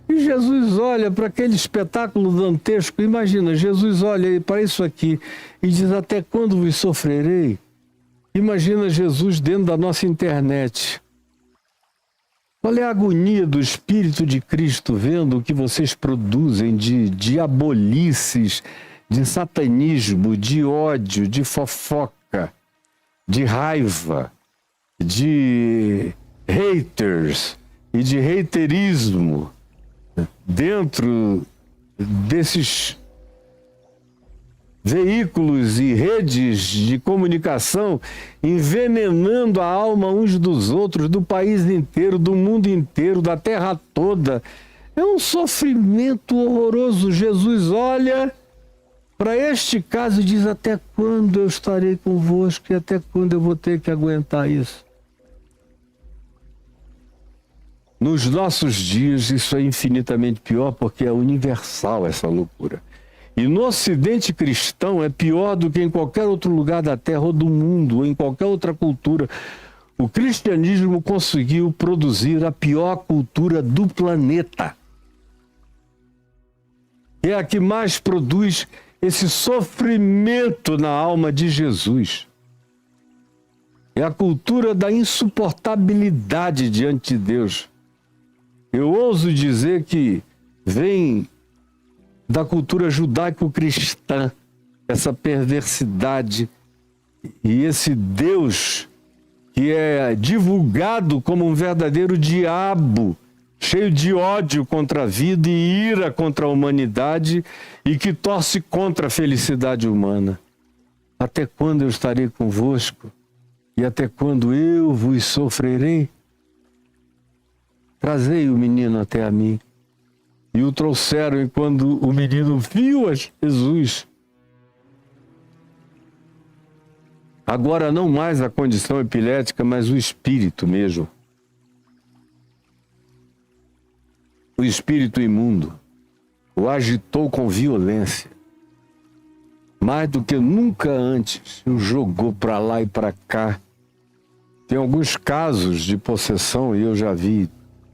E Jesus olha para aquele espetáculo dantesco. Imagina, Jesus olha para isso aqui e diz: até quando vos sofrerei? Imagina Jesus dentro da nossa internet. Qual é a agonia do Espírito de Cristo vendo o que vocês produzem de diabolices, de satanismo, de ódio, de fofoca, de raiva, de haters e de haterismo dentro desses veículos e redes de comunicação, envenenando a alma uns dos outros, do país inteiro, do mundo inteiro, da terra toda. É um sofrimento horroroso. Jesus olha para este caso e diz: até quando eu estarei convosco e até quando eu vou ter que aguentar isso? Nos nossos dias isso é infinitamente pior, porque é universal essa loucura. E no Ocidente cristão é pior do que em qualquer outro lugar da Terra ou do mundo, ou em qualquer outra cultura. O cristianismo conseguiu produzir a pior cultura do planeta. É a que mais produz esse sofrimento na alma de Jesus. É a cultura da insuportabilidade diante de Deus. Eu ouso dizer que vem da cultura judaico-cristã, essa perversidade e esse Deus que é divulgado como um verdadeiro diabo, cheio de ódio contra a vida e ira contra a humanidade e que torce contra a felicidade humana. Até quando eu estarei convosco e até quando eu vos sofrerei? Trazei o menino até a mim. E o trouxeram, e quando o menino viu a Jesus, agora não mais a condição epilética, mas o espírito mesmo, o espírito imundo, o agitou com violência, mais do que nunca antes, o jogou para lá e para cá. Tem alguns casos de possessão, e eu já vi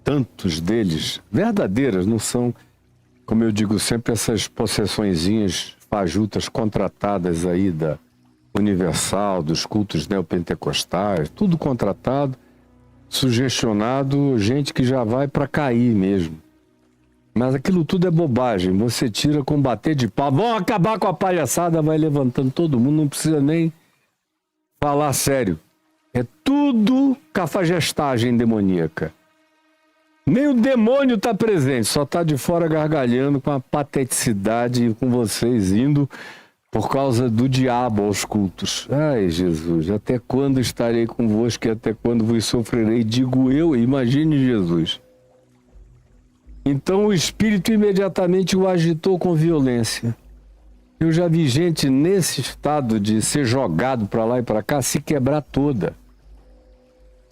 tantos deles, verdadeiras, não são, como eu digo sempre, essas possessõezinhas fajutas contratadas aí da Universal, dos cultos neopentecostais, tudo contratado, sugestionado, gente que já vai para cair mesmo. Mas aquilo tudo é bobagem, você tira com bater de pau, vão acabar com a palhaçada, vai levantando todo mundo, não precisa nem falar sério. É tudo cafajestagem demoníaca. Nem o demônio está presente, só está de fora gargalhando com a pateticidade e com vocês indo por causa do diabo aos cultos. Ai, Jesus, até quando estarei convosco e até quando vos sofrerei? Digo eu, imagine Jesus. Então o Espírito imediatamente o agitou com violência. Eu já vi gente nesse estado de ser jogado para lá e para cá se quebrar toda.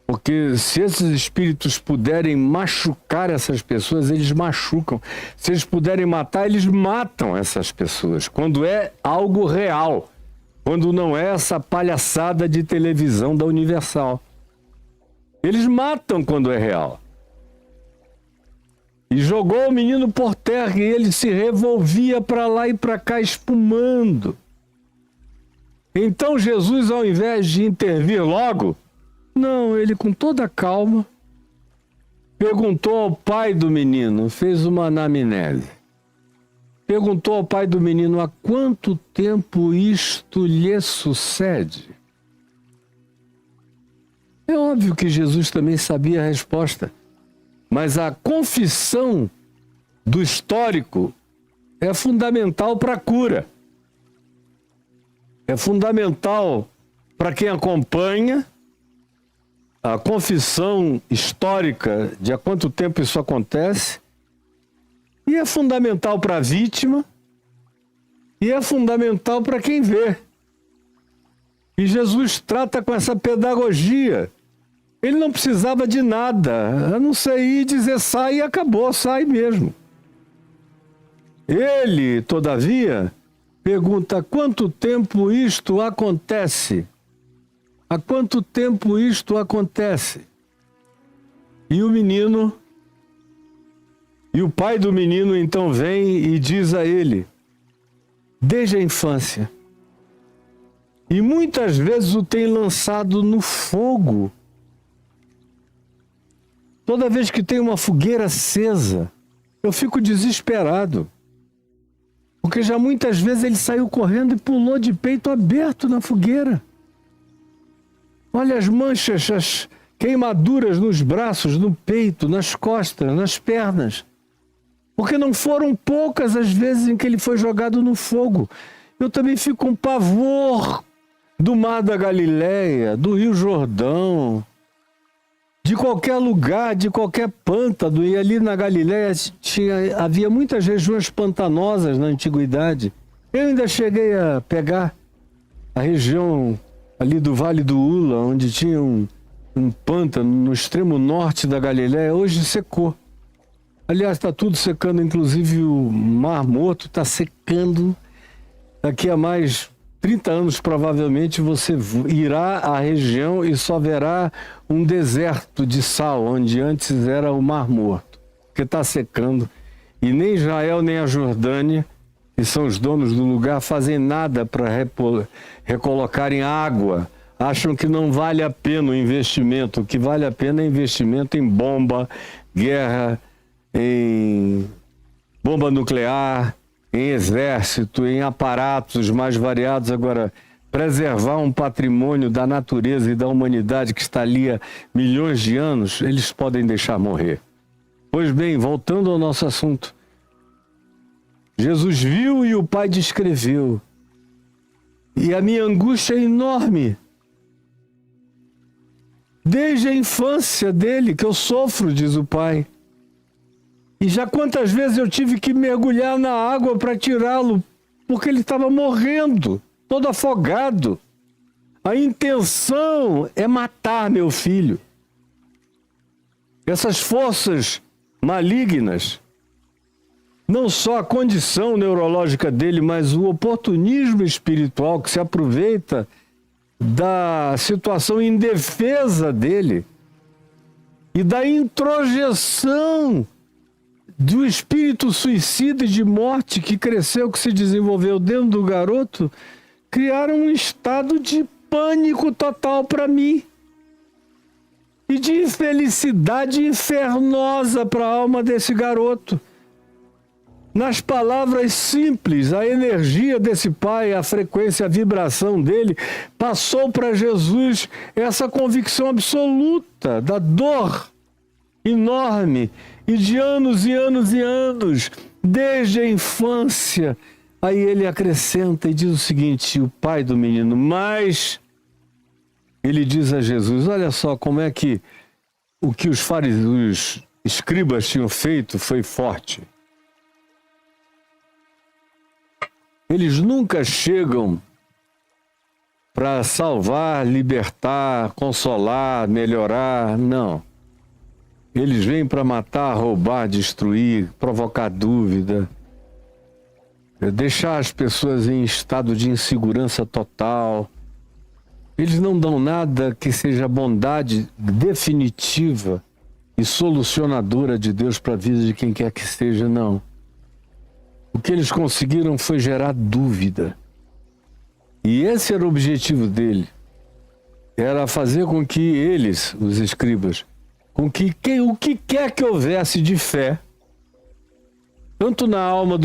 Porque se esses espíritos puderem machucar essas pessoas, eles machucam. Se eles puderem matar, eles matam essas pessoas. Quando é algo real. Quando não é essa palhaçada de televisão da Universal. Eles matam quando é real. E jogou o menino por terra e ele se revolvia para lá e para cá espumando. Então Jesus, ao invés de intervir logo, não, ele com toda calma perguntou ao pai do menino, fez uma anamnese. Perguntou ao pai do menino: há quanto tempo isto lhe sucede? É óbvio que Jesus também sabia a resposta, mas a confissão do histórico é fundamental para a cura. É fundamental para quem acompanha a confissão histórica de há quanto tempo isso acontece, e é fundamental para a vítima, e é fundamental para quem vê. E Jesus trata com essa pedagogia. Ele não precisava de nada, a não ser ir e dizer sai e acabou, sai mesmo. Ele, todavia, pergunta: quanto tempo isto acontece? Há quanto tempo isto acontece? E o menino, e o pai do menino então vem e diz a ele: desde a infância. E muitas vezes o tem lançado no fogo. Toda vez que tem uma fogueira acesa, eu fico desesperado. Porque já muitas vezes ele saiu correndo e pulou de peito aberto na fogueira. Olha as manchas, as queimaduras nos braços, no peito, nas costas, nas pernas. Porque não foram poucas as vezes em que ele foi jogado no fogo. Eu também fico com pavor do Mar da Galileia, do Rio Jordão, de qualquer lugar, de qualquer pântano. E ali na Galileia havia muitas regiões pantanosas na antiguidade. Eu ainda cheguei a pegar a região ali do Vale do Ula, onde tinha um pântano no extremo norte da Galileia. Hoje secou. Aliás, está tudo secando, inclusive o Mar Morto está secando. Daqui a mais 30 anos, provavelmente, você irá à região e só verá um deserto de sal, onde antes era o Mar Morto, porque está secando. E nem Israel, nem a Jordânia, que são os donos do lugar, fazem nada para recolocarem água. Acham que não vale a pena o investimento. O que vale a pena é investimento em bomba, guerra, em bomba nuclear, em exército, em aparatos mais variados. Agora, preservar um patrimônio da natureza e da humanidade que está ali há milhões de anos, eles podem deixar morrer. Pois bem, voltando ao nosso assunto. Jesus viu e o Pai descreveu. E a minha angústia é enorme. Desde a infância dele que eu sofro, diz o Pai. E já quantas vezes eu tive que mergulhar na água para tirá-lo, porque ele estava morrendo, todo afogado. A intenção é matar meu filho. Essas forças malignas, não só a condição neurológica dele, mas o oportunismo espiritual que se aproveita da situação indefesa dele e da introjeção do espírito suicida e de morte que cresceu, que se desenvolveu dentro do garoto, criaram um estado de pânico total para mim e de infelicidade infernosa para a alma desse garoto. Nas palavras simples, a energia desse pai, a frequência, a vibração dele, passou para Jesus essa convicção absoluta da dor enorme e de anos e anos e anos, desde a infância. Aí ele acrescenta e diz o seguinte, o pai do menino, mas ele diz a Jesus, olha só como é que o que os fariseus, os escribas tinham feito foi forte. Eles nunca chegam para salvar, libertar, consolar, melhorar, não. Eles vêm para matar, roubar, destruir, provocar dúvida, deixar as pessoas em estado de insegurança total. Eles não dão nada que seja bondade definitiva e solucionadora de Deus para a vida de quem quer que seja, não. O que eles conseguiram foi gerar dúvida. E esse era o objetivo dele. Era fazer com que eles, os escribas, com que o que quer que houvesse de fé, tanto na alma do